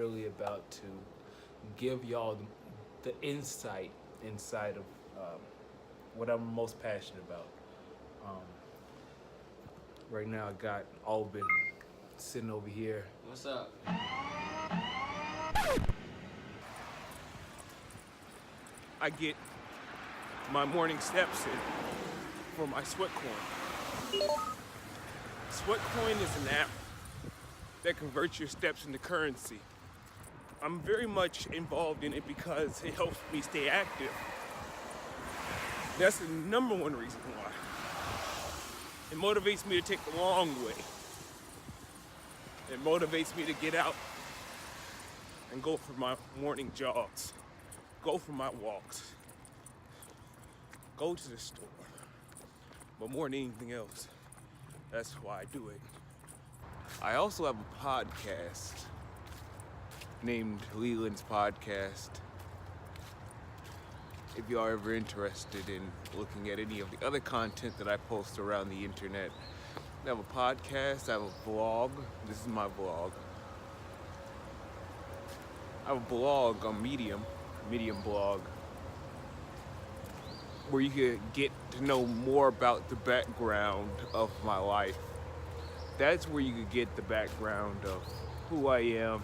really about to give y'all the insight inside of what I'm most passionate about. Um, right now, I got Albin sitting over here. What's up? I get my morning steps in for my Sweatcoin. Sweatcoin is an app that converts your steps into currency. I'm very much involved in it because it helps me stay active. That's the number one reason why. It motivates me to take the long way. It motivates me to get out and go for my morning jogs, go for my walks, go to the store. But more than anything else, that's why I do it. I also have a podcast named Lelan's Podcast. If y'all are ever interested in looking at any of the other content that I post around the internet, I have a podcast, I have a blog. This is my blog. I have a blog on Medium blog, where you can get to know more about the background of my life. That's where you could get the background of who I am,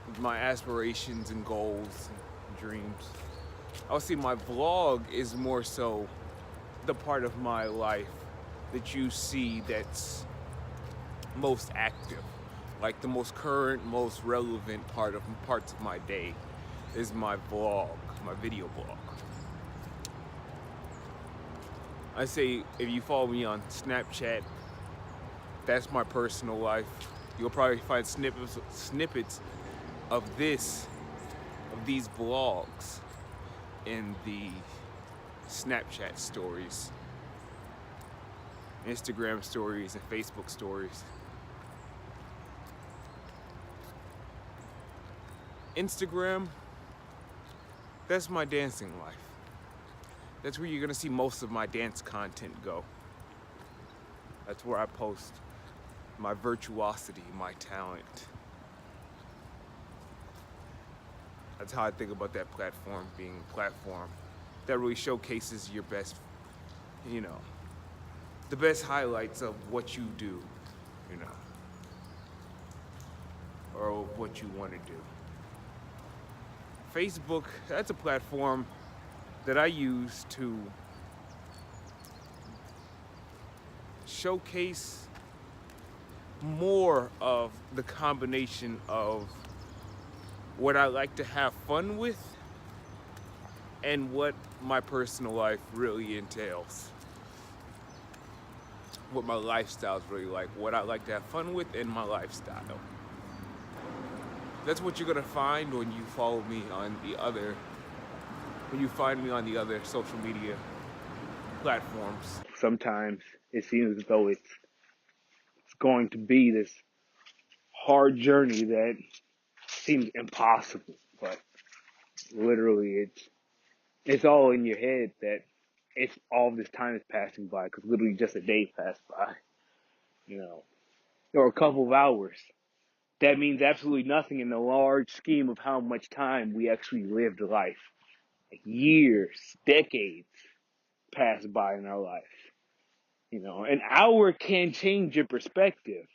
and my aspirations and goals and dreams. I would say my vlog is more so the part of my life that you see that's most active. Like the most current, most relevant parts of my day is my vlog, my video blog. I say if you follow me on Snapchat, that's my personal life. You'll probably find snippets of these vlogs in the Snapchat stories, Instagram stories, and Facebook stories. Instagram, that's my dancing life. That's where you're gonna see most of my dance content go. That's where I post my virtuosity, my talent. That's how I think about that platform being a platform that really showcases your best, the best highlights of what you do, or what you want to do. Facebook, that's a platform that I use to showcase more of the combination of what I like to have fun with and what my personal life really entails. What my lifestyle is really like, what I like to have fun with, and my lifestyle. That's what you're gonna find when you follow me on when you find me on the other social media platforms. Sometimes it seems as though it's going to be this hard journey that seems impossible, but literally it's all in your head that it's all this time is passing by, because literally just a day passed by, or a couple of hours. That means absolutely nothing in the large scheme of how much time we actually lived life. Like years, decades pass by in our life. An hour can change your perspective,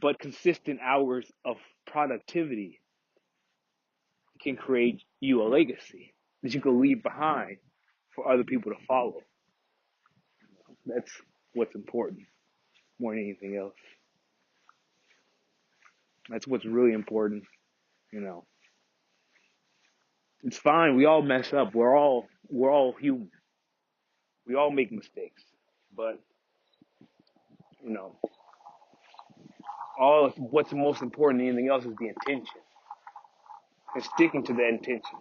but consistent hours of productivity can create you a legacy that you can leave behind for other people to follow. That's what's important more than anything else. That's what's really important. It's fine. We all mess up. We're all human. We all make mistakes. But what's most important than anything else is the intention. And sticking to that intention.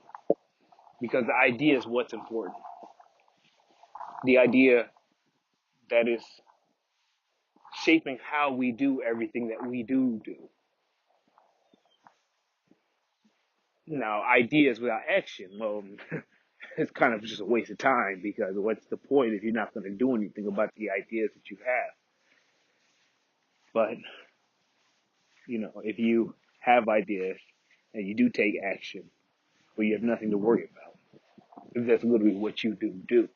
Because the idea is what's important. The idea that is shaping how we do everything that we do. Now, ideas without action, well, it's kind of just a waste of time, because what's the point if you're not going to do anything about the ideas that you have? But, if you have ideas, and you do take action, but you have nothing to worry about. Because that's literally what you do.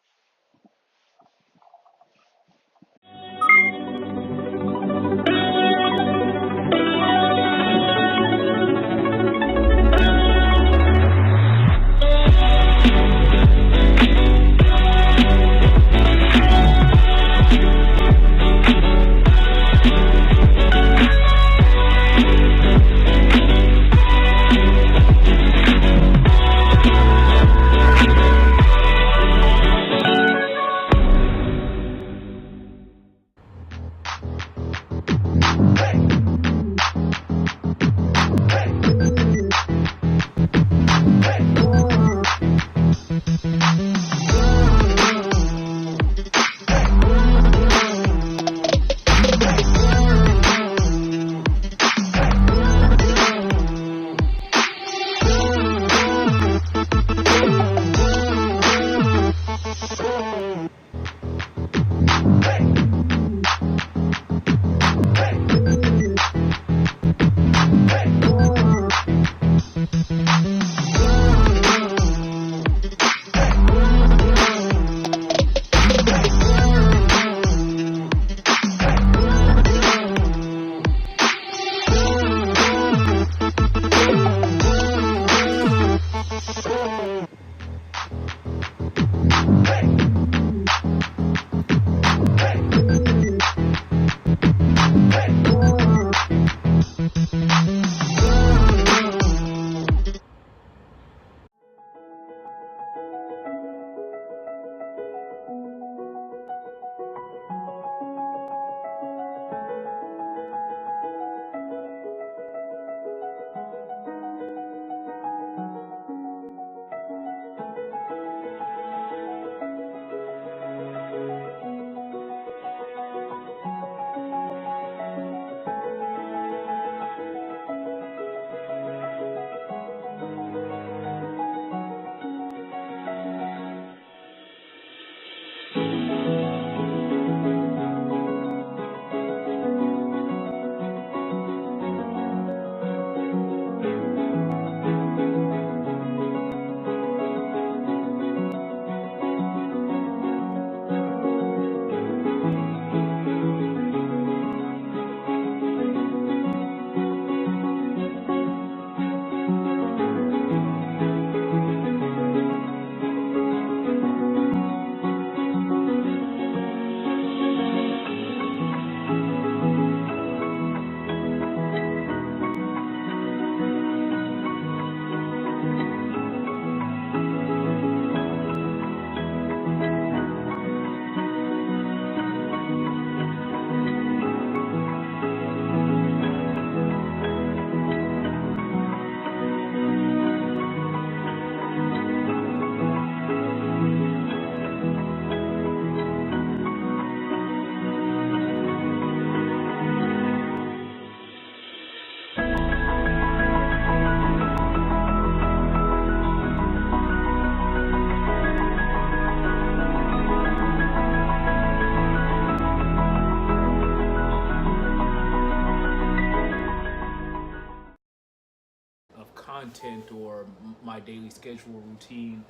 Content or my daily schedule routine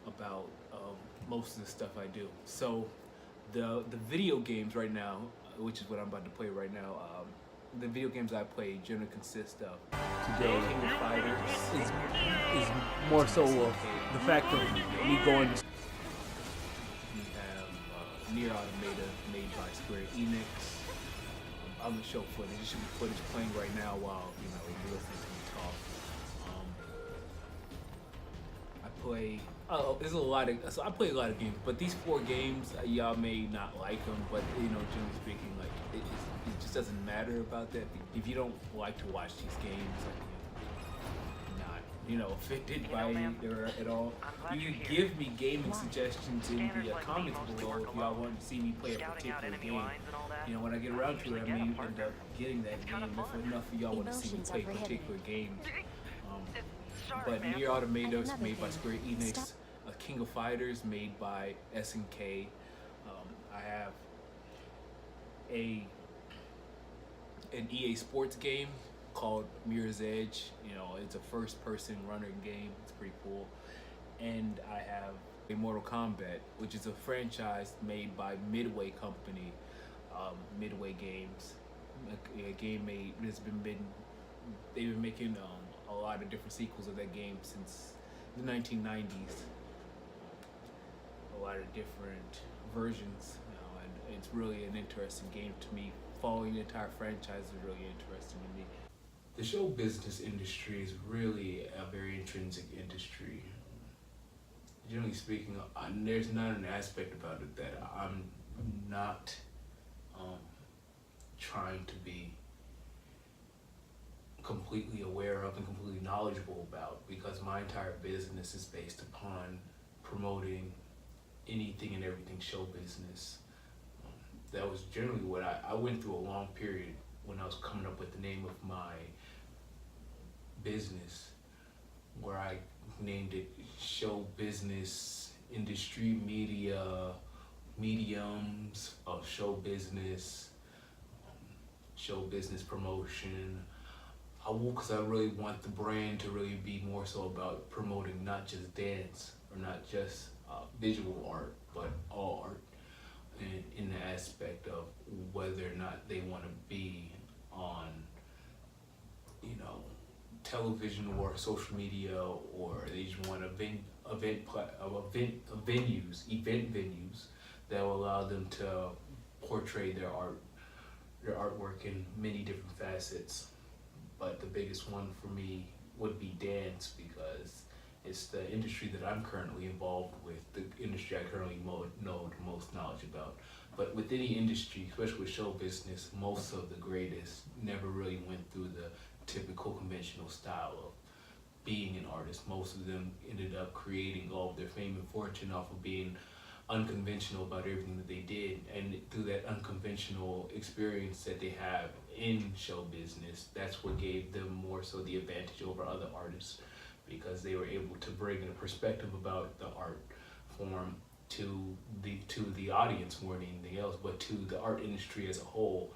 about most of the stuff I do. So the video games right now, which is what I'm about to play right now, the video games I play generally consist of Today King of Fighters. is more so of the fact of me going to We have Near Automata made by Square Enix. Other show footage. There should be footage playing right now while you're listening to me talk. I play. Oh, there's a lot of. So I play a lot of games, but these 4 games, y'all may not like them, but generally speaking, like it just doesn't matter about that. If you don't like to watch these games, like, not offended by it at all. You can give me gaming suggestions in the comments below if y'all want to see me play a particular game. When I get around to it, I may end up getting that game if enough of y'all want to see me play particular games. But Nier Automata is made by Square Enix. King of Fighters made by SNK. I have an EA Sports game called Mirror's Edge. It's a first-person runner game. It's pretty cool. And I have a Mortal Kombat, which is a franchise made by Midway Company, Midway Games. A game made has been they've been making a lot of different sequels of that game since the 1990s. A lot of different versions, and it's really an interesting game to me. Following the entire franchise is really interesting to me. The show business industry is really a very intrinsic industry. Generally speaking, there's not an aspect about it that I'm not um, trying to be completely aware of and completely knowledgeable about, because my entire business is based upon promoting anything and everything show business. That was generally what I went through a long period when I was coming up with the name of my business, where I named it Show Business Industry Media Mediums of Show Business, Show Business Promotion. Because I really want the brand to really be more so about promoting not just dance or not just visual art, but all art, in the aspect of whether or not they want to be on, television or social media, or they just want event venues that will allow them to portray their artwork in many different facets. But the biggest one for me would be dance, because it's the industry that I'm currently involved with, the industry I currently know the most knowledge about. But with any industry, especially with show business, most of the greatest never really went through the typical conventional style of being an artist. Most of them ended up creating all of their fame and fortune off of being unconventional about everything that they did, and through that unconventional experience that they have in show business, that's what gave them more so the advantage over other artists, because they were able to bring in a perspective about the art form to the audience more than anything else, but to the art industry as a whole,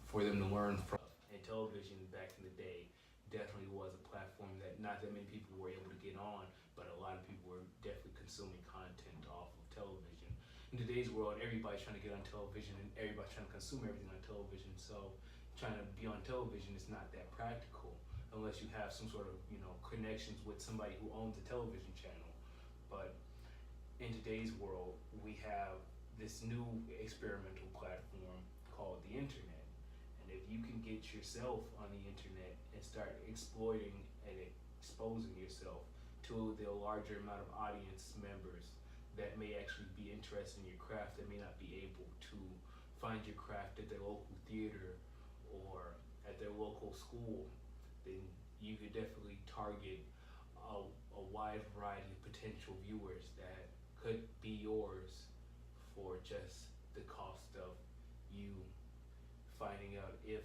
for them to learn from. And television back in the day definitely was a platform that not that many people were able to get on, but a lot of people were definitely consuming content off of television. In today's world, everybody's trying to get on television and everybody's trying to consume everything on television, so trying to be on television is not that practical unless you have some sort of connections with somebody who owns a television channel. But in today's world, we have this new experimental platform called the internet. And if you can get yourself on the internet and start exploiting and exposing yourself to the larger amount of audience members that may actually be interested in your craft, that may not be able to find your craft at their local theater or at their local school, then you could definitely target a wide variety of potential viewers that could be yours for just the cost of you finding out if